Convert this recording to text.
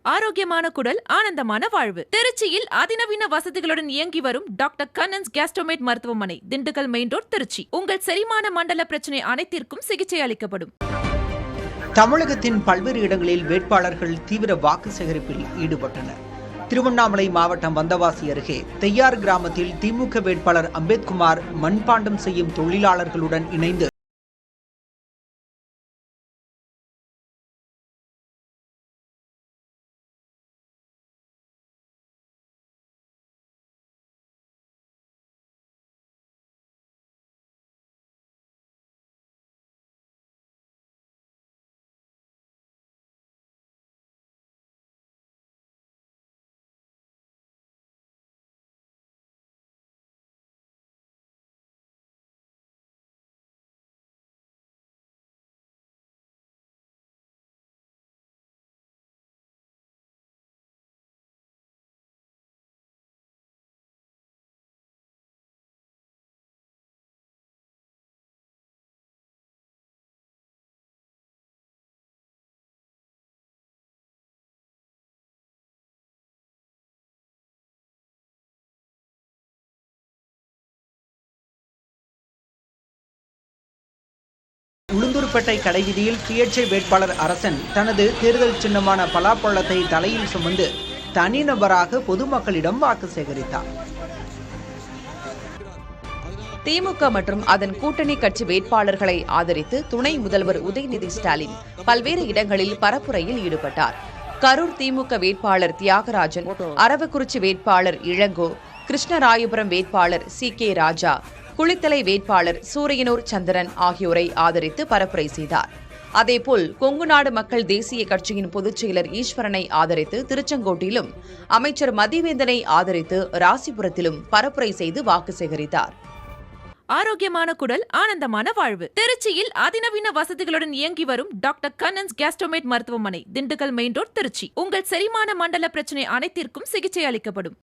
ஆரோக்கியமான குடல், ஆனந்தமான வாழ்வு. திருச்சியில் அதிநவீன வசதிகளுடன் இயங்கி வரும் டாக்டர் கண்ணன்ஸ் கேஸ்ட்ரோமேட் மருத்துவமனை, திண்டுக்கல் மெயின் ரோட், திருச்சி. உங்கள் செரிமான மண்டல பிரச்சனை அனைத்திற்கும் சிகிச்சை அளிக்கப்படும். தமிழகத்தின் பல்வேறு இடங்களில் வேட்பாளர்கள் தீவிர வாக்கு சேகரிப்பில் ஈடுபட்டனர். திருவண்ணாமலை மாவட்டம் வந்தவாசி அருகே தெய்யார் கிராமத்தில் திமுக வேட்பாளர் அம்பேத்குமார் மண்பாண்டம் செய்யும் தொழிலாளர்களுடன் இணைந்து உளுந்தூர்பேட்டை கடைவீதியில் சுயேட்சை வேட்பாளர் அரசன் தனது தேர்தல் சின்னமான பலாப்பழத்தை தலையில் சுமந்து தனிநபராக பொதுமக்களிடம் வாக்கு சேகரித்தார். திமுக மற்றும் அதன் கூட்டணி கட்சி வேட்பாளர்களை ஆதரித்து துணை முதல்வர் உதயநிதி ஸ்டாலின் பல்வேறு இடங்களில் பரப்புரையில் ஈடுபட்டார். கரூர் திமுக வேட்பாளர் தியாகராஜன், அரவக்குறிச்சி வேட்பாளர் இளங்கோ, கிருஷ்ணராயபுரம் வேட்பாளர் CK ராஜா, குளித்தலை வேட்பாளர் சூரியனூர் சந்திரன் ஆகியோரை ஆதரித்து பரப்புரை செய்தார். அதேபோல் கொங்குநாடு மக்கள் தேசிய கட்சியின் பொதுச் செயலர் ஈஸ்வரனை ஆதரித்து திருச்செங்கோட்டிலும், அமைச்சர் மதிவேந்தனை ஆதரித்து ராசிபுரத்திலும் பரப்புரை செய்து வாக்கு சேகரித்தார். ஆரோக்கியமான குடல், ஆனந்தமான வாழ்வு. திருச்சியில் அதிநவீன வசதிகளுடன் இயங்கி வரும் டாக்டர் கண்ணன்ஸ் கேஸ்ட்ரோமேட் மருத்துவமனை, திண்டுக்கல் மெயின் ரோட், திருச்சி. உங்கள் செரிமான மண்டல பிரச்சனை அனைத்திற்கும் சிகிச்சை அளிக்கப்படும்.